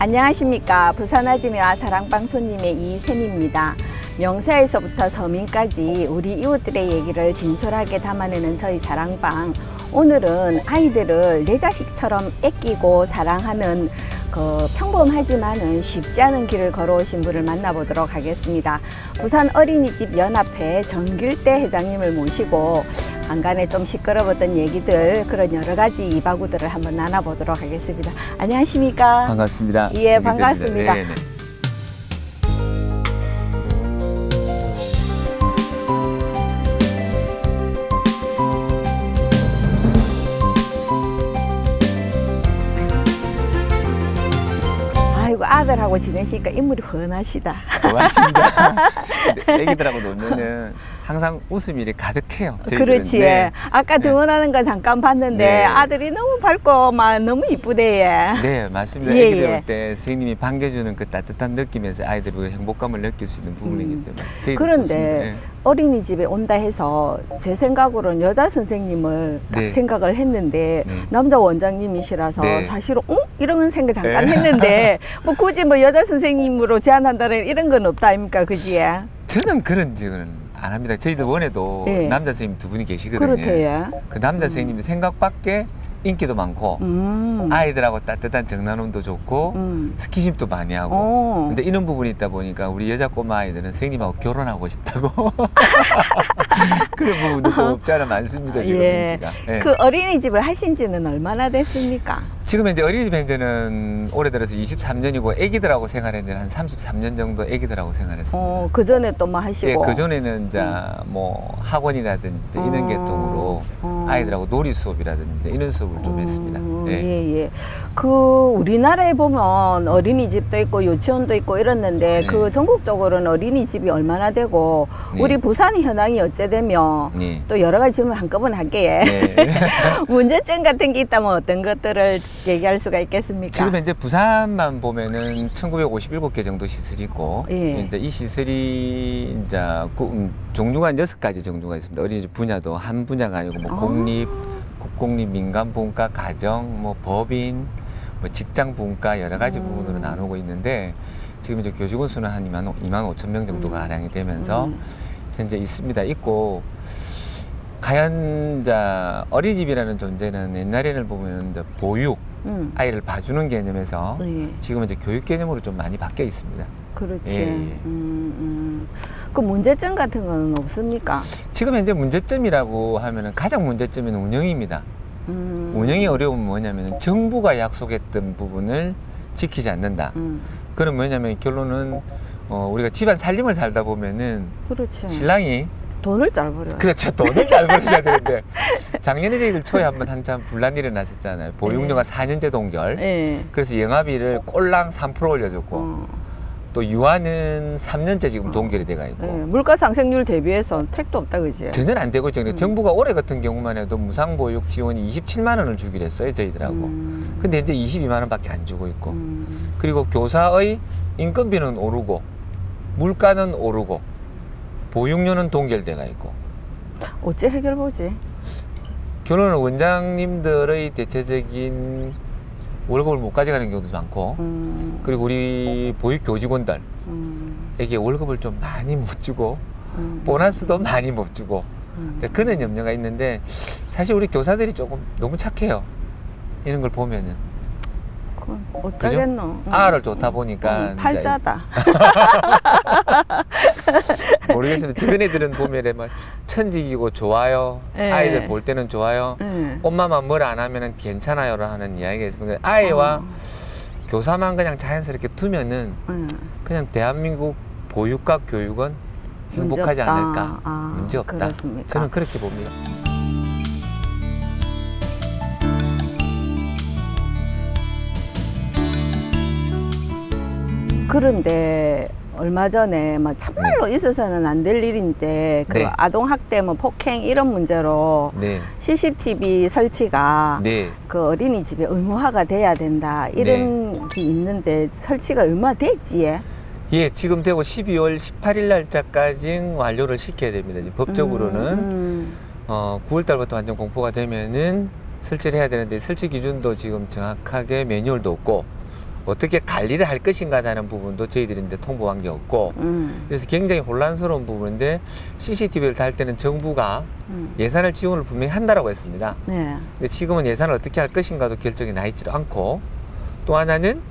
안녕하십니까. 부산아지매와 사랑방송님의 이샘입니다. 명사에서부터 서민까지 우리 이웃들의 얘기를 진솔하게 담아내는 저희 사랑방. 오늘은 아이들을 내 자식처럼 아끼고 사랑하는 평범하지만은 쉽지 않은 길을 걸어오신 분을 만나보도록 하겠습니다. 부산 어린이집 연합회 정길대 회장님을 모시고 안간에 좀 시끄러웠던 얘기들, 그런 여러 가지 이바구들을 한번 나눠보도록 하겠습니다. 안녕하십니까? 반갑습니다. 예, 반갑습니다. 네네. 아이고, 아들하고 지내시니까 인물이 훤하시다. 고맙습니다. 애기들하고 놀면은 항상 웃음이 이렇게 가득해요. 저희들은. 그렇지. 네. 아까 등원하는 거 잠깐 봤는데 네. 아들이 너무 밝고 막 너무 이쁘대. 예. 네, 맞습니다. 예, 애기들 예. 올 때 선생님이 반겨주는 그 따뜻한 느낌에서 아이들이 행복감을 느낄 수 있는 부분이기 때문에 저희들 그런데 좋습니다. 네. 어린이집에 온다 해서 제 생각으로는 여자 선생님을 딱 네. 생각을 했는데 네. 남자 원장님이시라서 네. 사실은 이런 생각 잠깐 네. 했는데 뭐 굳이 뭐 여자 선생님으로 제안한다는 이런 건 없다 아닙니까? 그지? 저는 그런 적은 안 합니다. 저희들 원에도 예. 남자 선생님 두 분이 계시거든요. 그렇대요. 그 남자 선생님이 생각밖에 인기도 많고 아이들하고 따뜻한 정나눔도 좋고 스킨십도 많이 하고 근데 이런 부분이 있다 보니까 우리 여자 꼬마 아이들은 선생님하고 결혼하고 싶다고 그런 부분도 좀 없지 않아 많습니다. 지금 예. 인기가. 예. 그 어린이집을 하신 지는 얼마나 됐습니까? 지금 이제 어린이집 현재는 올해 들어서 23년이고 애기들하고 생활했는데 한 33년 정도 애기들하고 생활했습니다. 그 전에 또 뭐 하시고? 예, 그 전에는 이제 뭐 학원이라든지 이런 계통으로 아이들하고 놀이 수업이라든지 이런 수업을 좀 했습니다. 예, 예. 그 우리나라에 보면 어린이집도 있고 유치원도 있고 이랬는데 네. 그 전국적으로는 어린이집이 얼마나 되고 네. 우리 부산 현황이 어째되며 네. 또 여러 가지 질문 한꺼번에 할게요. 네. 문제점 같은 게 있다면 어떤 것들을 얘기할 수가 있겠습니까? 지금 현재 부산만 보면은 1957개 정도 시설이 있고 예. 이제 이 시설이 이제 종류가 한 6가지 정도가 있습니다. 어린이집 분야도 한 분야가 아니고 뭐 공립, 국공립, 민간 분과, 가정, 뭐 법인, 뭐 직장 분과 여러 가지 부분으로 나누고 있는데 지금 이제 교직원 수는 한 2만 5천 명 정도가 가량이 되면서 현재 있고 과연 이제 어린이집이라는 존재는 옛날에는 보면 이제 보육 아이를 봐주는 개념에서 예. 지금 이제 교육 개념으로 좀 많이 바뀌어 있습니다. 그렇지. 예. 그 문제점 같은 건 없습니까? 지금 현재 문제점이라고 하면은 가장 문제점은 운영입니다. 운영이 어려움은 뭐냐면 정부가 약속했던 부분을 지키지 않는다. 그럼 뭐냐면 결론은 우리가 집안 살림을 살다 보면은 그렇지. 신랑이 돈을 잘 벌어요. 그렇죠. 돈을 잘 벌으셔야 되는데 작년에 저희들 초에 한번 한참 분란 일어났었잖아요. 보육료가 4년제 동결. 예. 그래서 영업비를 꼴랑 3% 올려줬고 또 유아는 3년째 지금 동결이 돼가 있고 예. 물가 상승률 대비해서 택도 없다 그지? 전혀 안 되고 있죠. 정부가 올해 같은 경우만 해도 무상보육 지원이 27만 원을 주기로 했어요. 저희들하고. 근데 이제 22만 원밖에 안 주고 있고 그리고 교사의 인건비는 오르고 물가는 오르고 보육료는 동결돼가 있고 어째 해결 보지? 결론은 원장님들의 대체적인 월급을 못 가져가는 경우도 많고 그리고 우리 보육 교직원들에게 월급을 좀 많이 못 주고 보너스도 많이 못 주고 그런 염려가 있는데 사실 우리 교사들이 조금 너무 착해요. 이런 걸 보면은 그건 어쩌겠노? 아를 좋다 보니까 이제 팔자다. 모르겠습니다. 주변 애들은 보면 막 천직이고 좋아요. 예. 아이들 볼 때는 좋아요. 예. 엄마만 뭘 안 하면은 괜찮아요라 하는 이야기가 있습니다. 아이와 교사만 그냥 자연스럽게 두면은 그냥 대한민국 보육과 교육은 행복하지 문제 없다. 않을까? 문제 없다. 그렇습니까? 저는 그렇게 봅니다. 그런데 얼마 전에 뭐 참말로 있어서는 안 될 일인데 그 네. 아동 학대, 뭐 폭행 이런 문제로 네. CCTV 설치가 네. 그 어린이집에 의무화가 돼야 된다 이런 게 있는데 설치가 얼마 됐지? 예, 지금 되고 12월 18일 날짜까지 완료를 시켜야 됩니다. 지금 법적으로는 9월 달부터 완전 공포가 되면은 설치를 해야 되는데 설치 기준도 지금 정확하게 매뉴얼도 없고 어떻게 관리를 할 것인가라는 부분도 저희들이 이제 통보한 게 없고 그래서 굉장히 혼란스러운 부분인데 CCTV를 달 때는 정부가 예산을 지원을 분명히 한다라고 했습니다. 네. 근데 지금은 예산을 어떻게 할 것인가도 결정이 나 있지 않고 또 하나는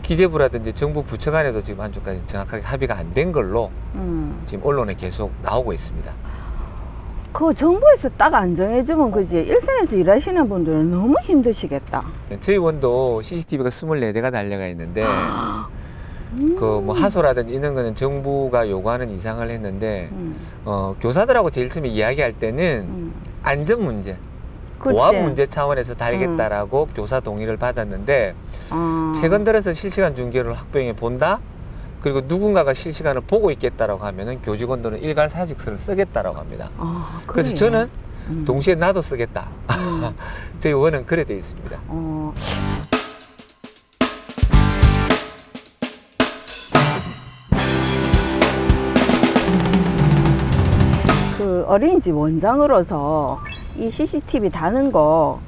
기재부라든지 정부 부처 간에도 지금 한쪽까지 정확하게 합의가 안 된 걸로 지금 언론에 계속 나오고 있습니다. 그 정부에서 딱 안 정해주면 그지 일선에서 일하시는 분들은 너무 힘드시겠다. 저희 원도 CCTV가 24대가 달려가 있는데 그 뭐 하소라든지 이런 거는 정부가 요구하는 이상을 했는데 교사들하고 제일 처음에 이야기할 때는 안전 문제, 보안 문제 차원에서 달겠다라고 교사 동의를 받았는데 최근 들어서 실시간 중계를 학부형에 본다? 그리고 누군가가 실시간을 보고 있겠다라고 하면은 교직원들은 일괄사직서를 쓰겠다라고 합니다. 그래서 저는 동시에 나도 쓰겠다. 저희 원은 그래 돼 있습니다. 그 어린이집 원장으로서 이 CCTV 다는 거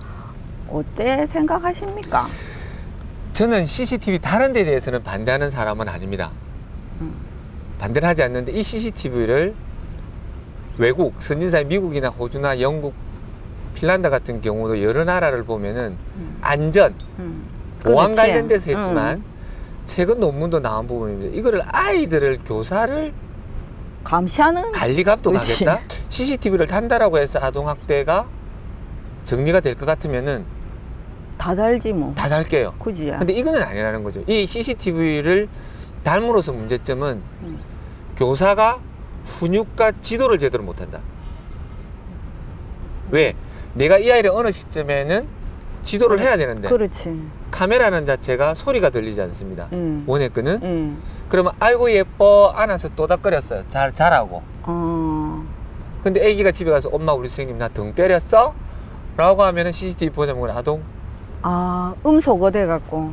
어때 생각하십니까? 저는 CCTV 다른 데 대해서는 반대하는 사람은 아닙니다. 반대를 하지 않는데 이 CCTV를 외국, 선진사의 미국이나 호주나 영국, 핀란드 같은 경우도 여러 나라를 보면은 안전, 보안 그렇지. 관련돼서 했지만 최근 논문도 나온 부분입니다. 이거를 아이들을 교사를 감시하는 관리 감독하겠다? CCTV를 단다라고 해서 아동학대가 정리가 될 것 같으면은 다 달지 뭐. 다 달게요. 그지? 근데 이거는 아니라는 거죠. 이 CCTV를 달므로써 문제점은 교사가 훈육과 지도를 제대로 못한다. 왜? 내가 이 아이를 어느 시점에는 지도를 해야 되는데 그렇지. 카메라는 자체가 소리가 들리지 않습니다. 원액근은. 응. 그러면 아이고 예뻐 안아서 또닥거렸어요. 잘하고. 근데 애기가 집에 가서 엄마 우리 선생님 나 등 때렸어? 라고 하면은 CCTV 보자면 아동 음소거 돼갖고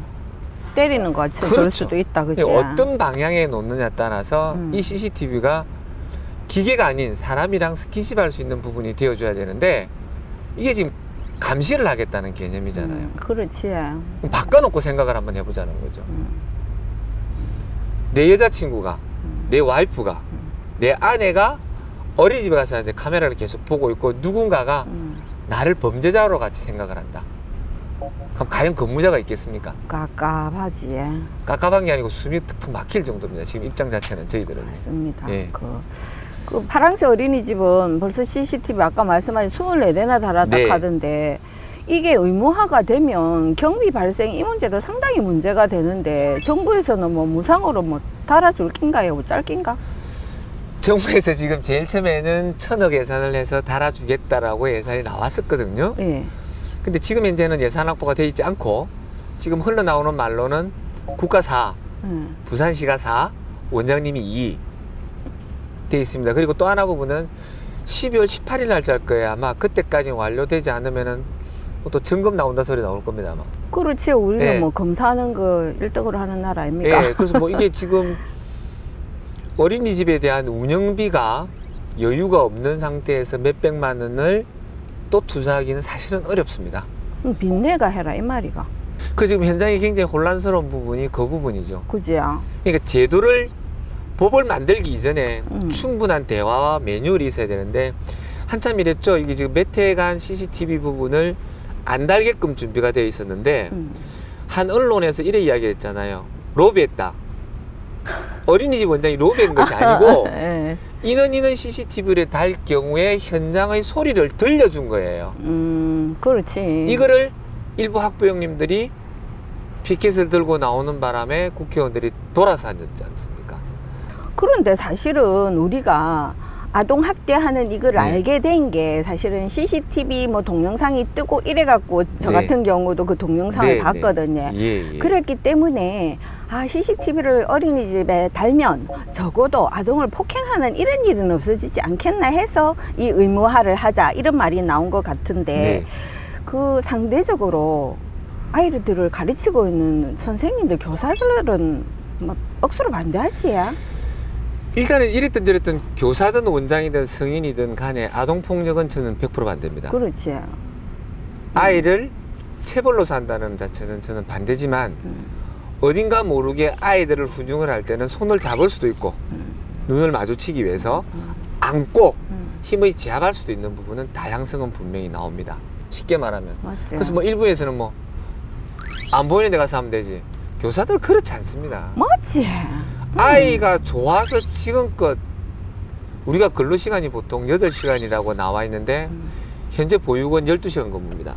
때리는 것 같이 그럴 수도 있다, 그지? 어떤 방향에 놓느냐에 따라서 이 CCTV가 기계가 아닌 사람이랑 스킨십 할 수 있는 부분이 되어줘야 되는데 이게 지금 감시를 하겠다는 개념이잖아요. 그렇지. 그럼 바꿔놓고 생각을 한번 해보자는 거죠. 내 여자친구가, 내 와이프가, 내 아내가 어린이집에 가서 하는데 카메라를 계속 보고 있고 누군가가 나를 범죄자로 같이 생각을 한다. 그럼 과연 근무자가 있겠습니까? 깝깝하지. 깝깝한 게 아니고 숨이 툭툭 막힐 정도입니다. 지금 입장 자체는 저희들은. 맞습니다. 예. 그 파랑새 어린이집은 벌써 CCTV 아까 말씀하신 24대나 달았다 네. 하던데 이게 의무화가 되면 경비 발생 이 문제도 상당히 문제가 되는데 정부에서는 뭐 무상으로 뭐 달아줄 낀가요? 뭐 짤낀가? 정부에서 지금 제일 처음에는 1,000억 예산을 해서 달아주겠다라고 예산이 나왔었거든요. 예. 근데 지금 현재는 예산 확보가 되어 있지 않고 지금 흘러나오는 말로는 국가 4, 부산시가 4, 원장님이 2 되어 있습니다. 그리고 또 하나 부분은 12월 18일 날짜 할 거예요. 아마 그때까지 완료되지 않으면은 또 점검 나온다 소리 나올 겁니다. 아마. 그렇지. 우리는 예. 뭐 검사하는 거 1등으로 하는 나라 아닙니까? 예, 그래서 뭐 이게 지금 어린이집에 대한 운영비가 여유가 없는 상태에서 몇백만 원을 또 투자하기는 사실은 어렵습니다. 빚내가 해라 이 말이가. 그래서 지금 현장이 굉장히 혼란스러운 부분이 그 부분이죠. 그지야. 그러니까 제도를 법을 만들기 이전에 충분한 대화와 매뉴얼이 있어야 되는데 한참 이랬죠. 이게 지금 몇 해간 CCTV 부분을 안 달게끔 준비가 되어 있었는데 한 언론에서 이래 이야기했잖아요. 로비했다. 어린이집 원장이 로비한 것이 아니고 예. 인원 CCTV를 달 경우에 현장의 소리를 들려준 거예요. 그렇지. 이거를 일부 학부형님들이 피켓을 들고 나오는 바람에 국회의원들이 돌아서 앉았지 않습니까? 그런데 사실은 우리가 아동 학대하는 이걸 네. 알게 된 게 사실은 CCTV 뭐 동영상이 뜨고 이래갖고 저 네. 같은 경우도 그 동영상을 네, 봤거든요. 예, 예. 그랬기 때문에 CCTV를 어린이집에 달면 적어도 아동을 폭행하는 이런 일은 없어지지 않겠나 해서 이 의무화를 하자 이런 말이 나온 것 같은데 네. 그 상대적으로 아이들을 가르치고 있는 선생님들, 교사들은 막 억수로 반대하지. 일단은 이랬든 저랬든 교사든 원장이든 성인이든 간에 아동폭력은 저는 100% 반대입니다. 그렇지. 아이를 체벌로 산다는 자체는 저는 반대지만 어딘가 모르게 아이들을 훈육을 할 때는 손을 잡을 수도 있고 눈을 마주치기 위해서 안고 힘의 제압할 수도 있는 부분은 다양성은 분명히 나옵니다. 쉽게 말하면. 맞지. 그래서 뭐 일부에서는 뭐 안 보이는 데 가서 하면 되지. 교사들 그렇지 않습니다. 맞지. 아이가 좋아서 지금껏 우리가 근로시간이 보통 8시간이라고 나와 있는데 현재 보육원 12시간 근무입니다.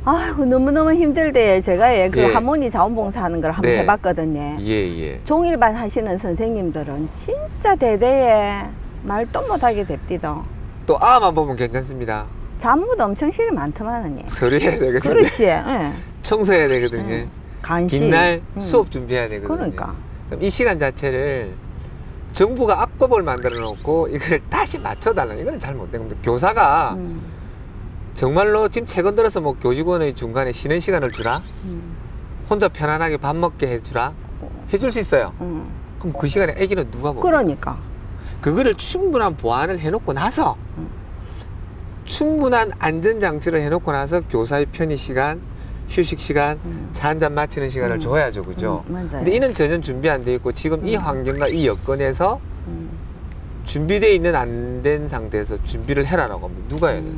아이고 너무너무 힘들대. 제가 그 예. 할머니 자원봉사 하는 걸 한번 네. 해봤거든요. 예. 종일반 하시는 선생님들은 진짜 대대에 말도 못하게 됩디다. 또 아만 보면 괜찮습니다. 잡무도 엄청 실이 많더만은. 서류해야 되거든요. 그렇지. 예. 청소해야 되거든요. 간식. 뒷날 수업 준비해야 되거든요. 그러니까. 그럼 이 시간 자체를 정부가 앞법을 만들어 놓고 이걸 다시 맞춰달라는 이거는 잘못된 겁니다. 교사가 정말로 지금 최근 들어서 뭐 교직원의 중간에 쉬는 시간을 주라, 혼자 편안하게 밥 먹게 해주라, 해줄 수 있어요. 그럼 그 시간에 아기는 누가 보고? 그러니까. 그거를 충분한 보완을 해놓고 나서 충분한 안전장치를 해놓고 나서 교사의 편의 시간, 휴식 시간, 차 한잔 마치는 시간을 줘야죠, 그죠? 맞아요. 근데 이는 전혀 준비 안 돼 있고 지금 이 환경과 이 여건에서 준비되어 있는 안 된 상태에서 준비를 해라라고 하면 누가 해야 돼요?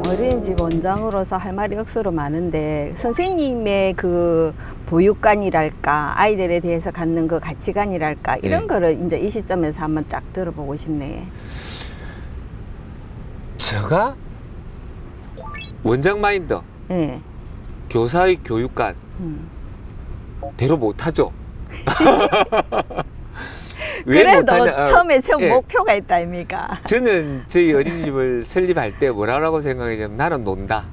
어린이집 원장으로서 할 말이 억수로 많은데 선생님의 그 보육관이랄까 아이들에 대해서 갖는 그 가치관이랄까 이런 네. 거를 이제 이 시점에서 한번 쫙 들어보고 싶네. 제가 원장 마인드, 예. 교사의 교육관 대로 못하죠. 왜 그래도 못하냐? 처음에 예. 목표가 있다 아닙니까? 저는 저희 어린이집을 설립할 때 뭐라고 생각했냐면 나는 논다.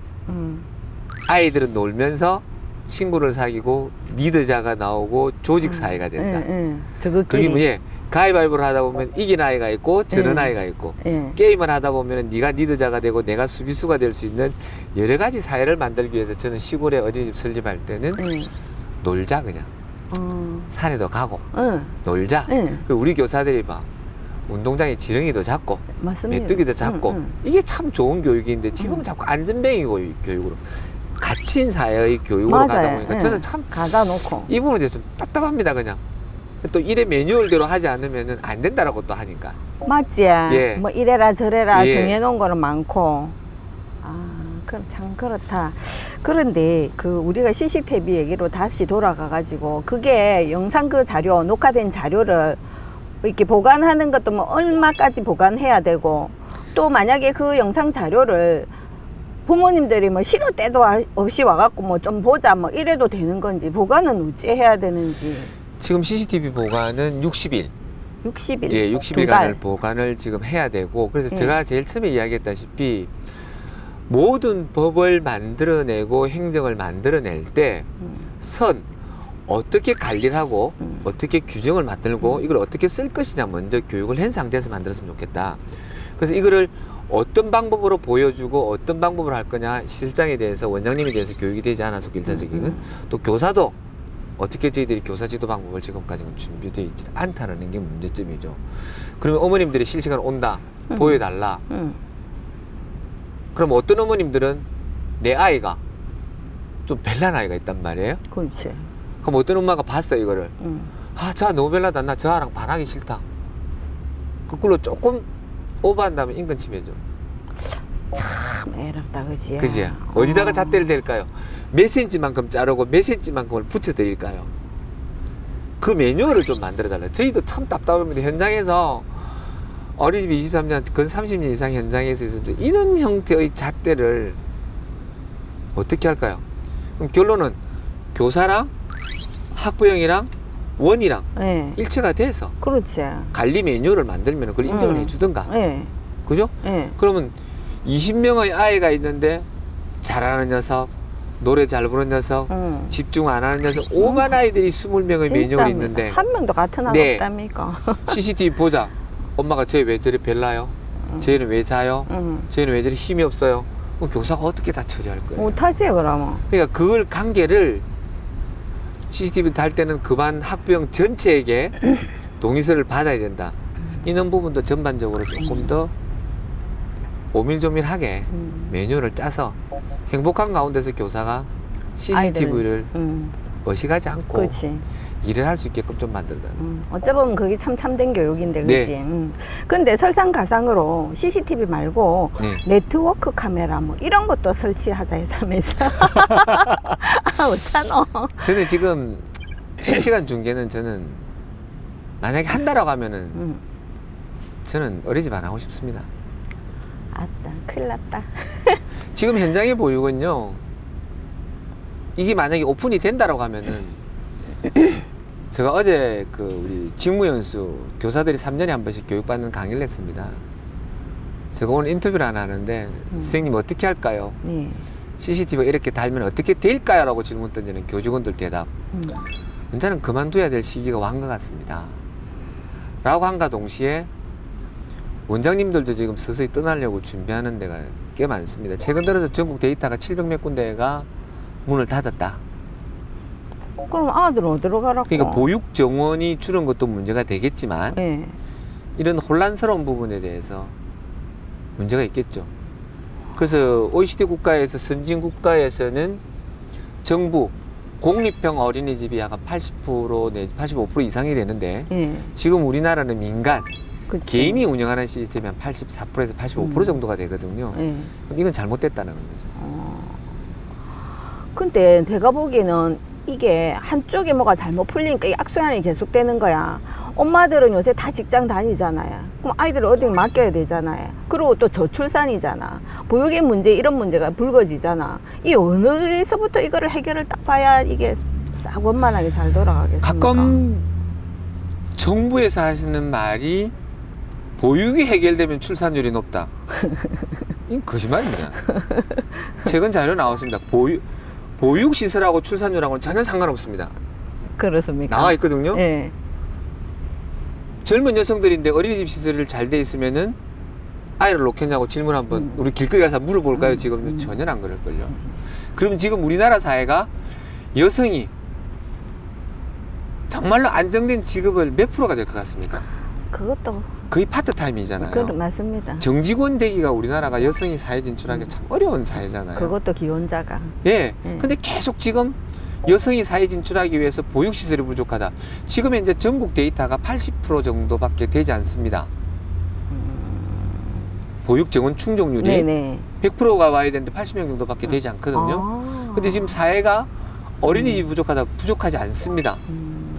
아이들은 놀면서 친구를 사귀고 리더자가 나오고 조직 사회가 된다. 저거끼리. 그게 뭐냐? 가위바위보를 하다 보면 이긴 아이가 있고 저런 예. 아이가 있고 예. 게임을 하다 보면 네가 리더자가 되고 내가 수비수가 될 수 있는 여러 가지 사회를 만들기 위해서 저는 시골에 어린이집 설립할 때는 놀자 그냥 산에도 가고 놀자. 그리고 우리 교사들이 막 운동장에 지렁이도 잡고 맞습니다. 메뚜기도 잡고 이게 참 좋은 교육인데 지금은 자꾸 안전뱅이 교육으로 갇힌 사회의 교육으로 맞아요. 가다 보니까 예. 저는 참 가다 놓고. 이 부분에 대해서 좀 답답합니다 그냥. 또 이래 매뉴얼대로 하지 않으면 안 된다라고 또 하니까. 맞지? 예. 뭐 이래라 저래라 예. 정해놓은 거는 많고. 그럼 참 그렇다. 그런데 그 우리가 CCTV 얘기로 다시 돌아가가지고 그게 영상 그 자료, 녹화된 자료를 이렇게 보관하는 것도 뭐 얼마까지 보관해야 되고 또 만약에 그 영상 자료를 부모님들이 뭐 시도 때도 없이 와갖고 뭐 좀 보자 뭐 이래도 되는 건지 보관은 어찌 해야 되는지. 지금 CCTV 보관은 60일. 60일. 예, 두 60일간을 달. 보관을 지금 해야 되고 그래서 예. 제가 제일 처음에 이야기했다시피 모든 법을 만들어내고 행정을 만들어낼 때 선 어떻게 관리를 하고 어떻게 규정을 만들고 이걸 어떻게 쓸 것이냐 먼저 교육을 한 상태에서 만들었으면 좋겠다. 그래서 이거를 어떤 방법으로 보여주고 어떤 방법으로 할 거냐 실장에 대해서 원장님에 대해서 교육이 되지 않아서 일차적인 또 교사도 어떻게 저희들이 교사 지도 방법을 지금까지는 준비되어 있지 않다는 게 문제점이죠. 그러면 어머님들이 실시간 온다 보여달라. 그럼 어떤 어머님들은 내 아이가 좀 별난 아이가 있단 말이에요. 그렇지. 그럼 어떤 엄마가 봤어요 이거를. 저 너무 별나다. 나 저 아랑 반하기 싫다. 그걸로 조금 오버한다면 인권 침해죠. 참 애롭다 그지? 그지? 어디다가 잣대를 댈까요? 몇 센치만큼 자르고 몇 센치만큼을 붙여드릴까요? 그 매뉴얼을 좀 만들어달라요. 저희도 참 답답합니다. 현장에서 어린이집 23년, 근 30년 이상 현장에서 있으면서 이런 형태의 잣대를 어떻게 할까요? 그럼 결론은 교사랑 학부형이랑 원이랑 네. 일체가 돼서 그렇지. 관리 매뉴얼을 만들면 그걸 인정을 해주든가. 네. 그죠? 네. 그러면 20명의 아이가 있는데 잘하는 녀석, 노래 잘 부르는 녀석, 집중 안 하는 녀석, 5만 아이들이 20명의 매뉴얼이 있는데 한 명도 같은 아이 네. 없답니까? CCTV 보자. 엄마가 쟤 왜 저리 별나요? 쟤는 왜 자요? 쟤는 왜 저리 힘이 없어요? 그럼 교사가 어떻게 다 처리할 거예요? 못하지 그러면. 그러니까 그걸 관계를 CCTV 달 때는 그반 학부형 전체에게 동의서를 받아야 된다. 이런 부분도 전반적으로 조금 더 오밀조밀하게 매뉴얼을 짜서 행복한 가운데서 교사가 CCTV를 의식하지 않고 그렇지. 일을 할 수 있게끔 좀 만든다. 어쩌면 그게 참 참된 교육인데, 네. 그렇지. 근데 설상가상으로 CCTV 말고 네. 네트워크 카메라 뭐 이런 것도 설치하자 해서 하면서. 아, 어쩌노. 저는 지금 실시간 중계는 저는 만약에 한다라고 하면은 저는 어린이집 안 하고 싶습니다. 아따, 큰일 났다. 지금 현장의 보육은요, 이게 만약에 오픈이 된다라고 하면은 제가 어제 그 우리 직무연수 교사들이 3년에 한 번씩 교육받는 강의를 했습니다. 제가 오늘 인터뷰를 하나 하는데 선생님 어떻게 할까요? 네. CCTV가 이렇게 달면 어떻게 될까요? 라고 질문 던지는 교직원들 대답. 이제는 그만둬야 될 시기가 완 것 같습니다. 라고 한가 동시에 원장님들도 지금 서서히 떠나려고 준비하는 데가 꽤 많습니다. 최근 들어서 전국 데이터가 700몇 군데가 문을 닫았다. 그럼 아들은 어디로 가라고? 그러니까 보육 정원이 줄은 것도 문제가 되겠지만 네. 이런 혼란스러운 부분에 대해서 문제가 있겠죠. 그래서 OECD 국가에서 선진 국가에서는 정부 공립형 어린이집이 약간 80% 내지 85% 이상이 되는데 네. 지금 우리나라는 민간 그치. 개인이 운영하는 시스템이 한 84%에서 85% 정도가 되거든요. 네. 그럼 이건 잘못됐다는 거죠. 근데 내가 보기에는 이게 한쪽에 뭐가 잘못 풀리니까 이 악순환이 계속되는 거야. 엄마들은 요새 다 직장 다니잖아요. 그럼 아이들을 어디 맡겨야 되잖아요. 그리고 또 저출산이잖아. 보육의 문제, 이런 문제가 불거지잖아. 이 어느에서부터 이거를 해결을 딱 봐야 이게 싹 원만하게 잘 돌아가겠습니까? 가끔 정부에서 하시는 말이 보육이 해결되면 출산율이 높다. 이건 거짓말입니다. 최근 자료 나왔습니다. 보육시설하고 출산율하고는 전혀 상관없습니다. 그렇습니까? 나와 있거든요. 네. 젊은 여성들인데 어린이집 시설이 잘 돼 있으면은 아이를 놓겠냐고 질문 한번 우리 길거리 가서 물어볼까요? 지금 전혀 안 그럴걸요. 그럼 지금 우리나라 사회가 여성이 정말로 안정된 직업을 몇 프로가 될 것 같습니까? 그것도 거의 파트타임이잖아요. 맞습니다. 정직원 되기가 우리나라가 여성이 사회 진출하기 참 어려운 사회잖아요. 그것도 기혼자가. 예. 근데 계속 지금 여성이 사회 진출하기 위해서 보육시설이 부족하다. 지금 현재 전국 데이터가 80% 정도밖에 되지 않습니다. 보육 정원 충족률이 네네. 100%가 와야 되는데 80명 정도밖에 되지 않거든요. 근데 지금 사회가 어린이집이 부족하지 않습니다.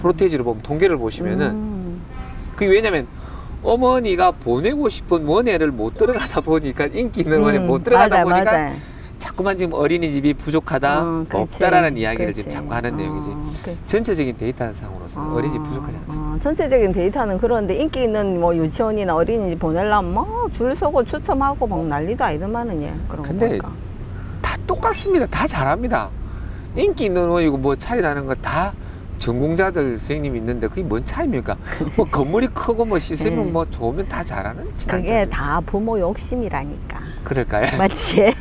프로테이지로 보면 통계를 보시면은 그게 왜냐면 어머니가 보내고 싶은 원애를 못 들어가다 보니까 인기 있는 원애 못 들어가다 보니까 맞아. 자꾸만 지금 어린이집이 부족하다, 그치. 없다라는 이야기를 그치. 지금 자꾸 하는 내용이지. 그치. 전체적인 데이터상으로서는 어린이집 부족하지 않습니다. 전체적인 데이터는 그런데 인기 있는 뭐 유치원이나 어린이집 보내려면 뭐 줄 서고 추첨하고 막 난리도 아니더만은 예. 그런 거 근데 보니까. 다 똑같습니다. 다 잘합니다. 인기 있는 원이고 뭐 차이 나는 거 다 전공자들 선생님이 있는데 그게 뭔 차이입니까? 뭐 건물이 크고 뭐 시설이 네. 뭐 좋으면 다 잘하는 그게 진짜. 다 부모 욕심이라니까. 그럴까요? 맞지?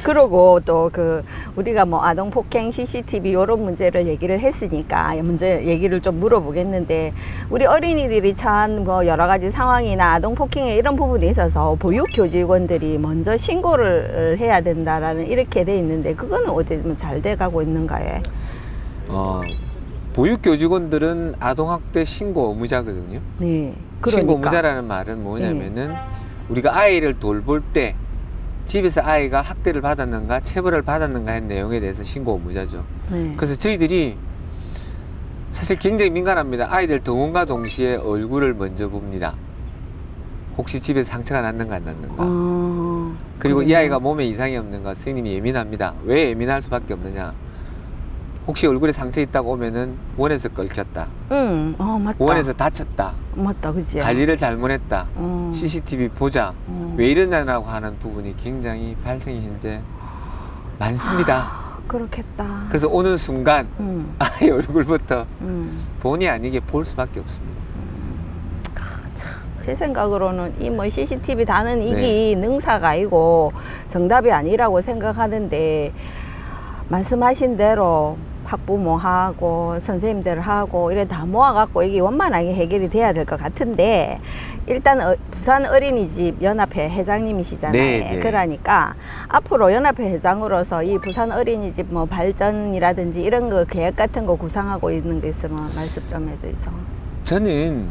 그리고 또 그 우리가 뭐 아동 폭행 CCTV 이런 문제를 얘기를 했으니까 문제 얘기를 좀 물어보겠는데 우리 어린이들이 처한 뭐 여러 가지 상황이나 아동 폭행에 이런 부분에 있어서 보육 교직원들이 먼저 신고를 해야 된다라는 이렇게 돼 있는데 그거는 어떻게 잘 돼가고 있는가요? 보육 교직원들은 아동학대 신고 의무자거든요. 네. 신고 의무자라는 말은 뭐냐면은 우리가 아이를 돌볼 때 집에서 아이가 학대를 받았는가 체벌을 받았는가 하는 내용에 대해서 신고 의무자죠. 네. 그래서 저희들이 사실 굉장히 민감합니다. 아이들 등원과 동시에 얼굴을 먼저 봅니다. 혹시 집에서 상처가 났는가 안 났는가. 그리고 이 아이가 몸에 이상이 없는가 선생님이 예민합니다. 왜 예민할 수밖에 없느냐. 혹시 얼굴에 상처 있다고 오면은 원에서 걸쳤다. 맞다. 원에서 다쳤다. 맞다, 그지? 관리를 잘못했다. CCTV 보자. 왜 이러냐라고 하는 부분이 굉장히 발생이 현재 많습니다. 그렇겠다. 그래서 오는 순간 아이 얼굴부터 본의 아니게 볼 수밖에 없습니다. 제 생각으로는 이 뭐 CCTV 다는 네. 이게 능사가 아니고 정답이 아니라고 생각하는데 말씀하신 대로 학부모하고 선생님들하고 이래 다 모아갖고 이게 원만하게 해결이 돼야 될 것 같은데 일단 부산 어린이집 연합회 회장님이시잖아요. 네. 그러니까 앞으로 연합회 회장으로서 이 부산 어린이집 뭐 발전이라든지 이런 거 계획 같은 거 구상하고 있는 게 있으면 말씀 좀 해주이소. 저는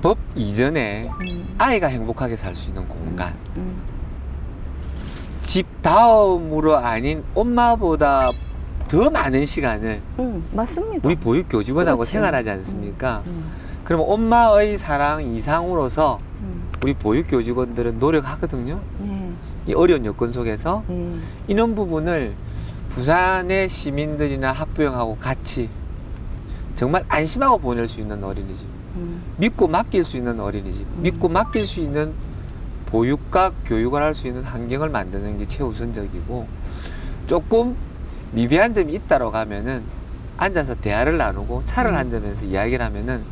법 이전에 아이가 행복하게 살 수 있는 공간, 집 다음으로 아닌 엄마보다 더 많은 시간을 맞습니다. 우리 보육교직원하고 그렇지. 생활하지 않습니까? 그러면 엄마의 사랑 이상으로서 우리 보육교직원들은 노력하거든요. 네. 이 어려운 여건 속에서 네. 이런 부분을 부산의 시민들이나 학부형하고 같이 정말 안심하고 보낼 수 있는 어린이집, 믿고 맡길 수 있는 어린이집, 믿고 맡길 수 있는 보육과 교육을 할 수 있는 환경을 만드는 게 최우선적이고, 조금 미비한 점이 있다고 하면은 앉아서 대화를 나누고 차를 한잔하면서 이야기를 하면은,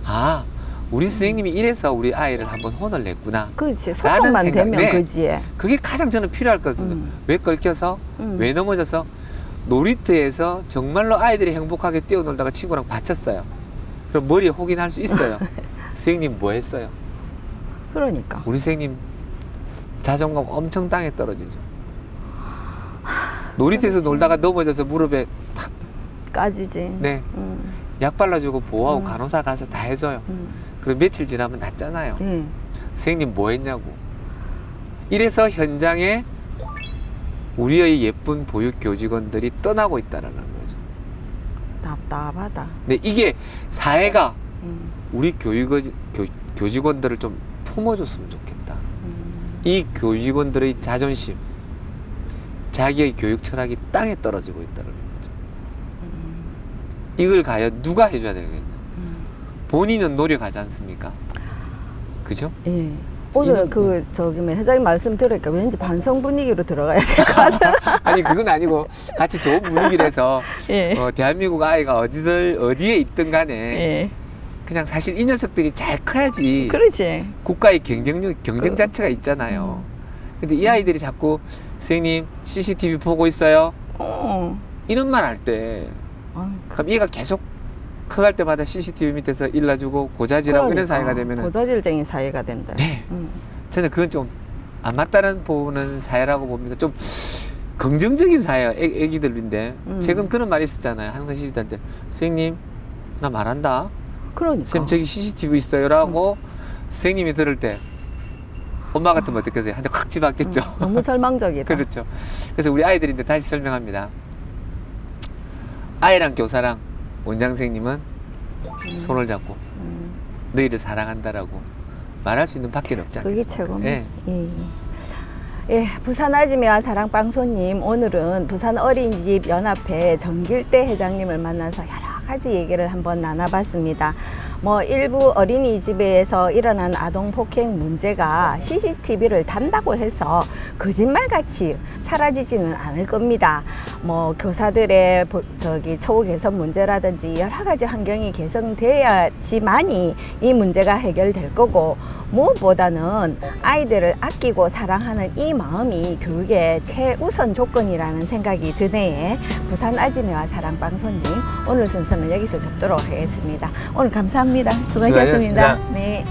아, 우리 선생님이 이래서 우리 아이를 한번 혼을 냈구나. 그렇지. 소통만 생각, 되면 네. 그지. 그게 가장 저는 필요할 거거든요. 왜 긁혀서, 왜 넘어져서, 놀이터에서 정말로 아이들이 행복하게 뛰어놀다가 친구랑 다쳤어요. 그럼 머리에 혹이 날 수 있어요. 선생님 뭐 했어요? 그러니까. 우리 선생님 자존감 엄청 땅에 떨어지죠. 놀이터에서 놀다가 넘어져서 무릎에 탁, 까지지. 네, 약 발라주고 보호하고 간호사 가서 다 해줘요. 그럼 며칠 지나면 낫잖아요. 네. 선생님 뭐 했냐고. 이래서 현장에 우리의 예쁜 보육교직원들이 떠나고 있다는 거죠. 답답하다. 근데 이게 사회가 우리 교직원들을 좀 품어줬으면 좋겠다. 이 교직원들의 자존심, 자기의 교육 철학이 땅에 떨어지고 있다는 거죠. 이걸 과연 누가 해줘야 되겠냐? 본인은 노력하지 않습니까? 그죠? 예. 오늘 회장님 말씀 들으니까 왠지 반성 분위기로 들어가야 될 것 같아. 아니 그건 아니고 같이 좋은 분위기라서 예. 대한민국 아이가 어디에 있든 간에 예. 그냥 사실 이 녀석들이 잘 커야지 그렇지. 국가의 경쟁 자체가 있잖아요. 근데 이 아이들이 자꾸 선생님 CCTV 보고 있어요. 이런 말 할 때 그럼 얘가 계속 커갈 때마다 CCTV 밑에서 일러주고 고자질하고 이런 사회가 되면은 고자질쟁이 사회가 된다. 네. 저는 그건 좀 안 맞다는 보는 사회라고 봅니다. 좀 긍정적인 사회예요. 애기들인데 최근 그런 말이 있었잖아요. 항상 시집한테 선생님 나 말한다. 그러니까. 선생님 저기 CCTV 있어요라고 선생님이 들을 때 엄마 같으면 어떻겠어요? 한 대 콱 집었겠죠. 너무 절망적이다. 그렇죠. 그래서 우리 아이들인데 다시 설명합니다. 아이랑 교사랑 원장 선생님은 손을 잡고 너희를 사랑한다라고 말할 수 있는 밖에 없지 않겠습니까? 그게 최고입니다. 예. 예. 예, 부산 아지매와 사랑방송님, 오늘은 부산 어린이집 연합회 정길대 회장님을 만나서 여러 가지 얘기를 한번 나눠봤습니다. 뭐 일부 어린이집에서 일어난 아동 폭행 문제가 CCTV를 단다고 해서 거짓말같이 사라지지는 않을 겁니다. 뭐 교사들의 처우 개선 문제라든지 여러 가지 환경이 개선돼야지만이 이 문제가 해결될 거고, 무엇보다는 아이들을 아끼고 사랑하는 이 마음이 교육의 최우선 조건이라는 생각이 드네. 부산 아지매와 사랑방송님, 오늘 순서는 여기서 접도록 하겠습니다. 오늘 감사합니다. 수고하셨습니다. 수고하셨습니다. 네.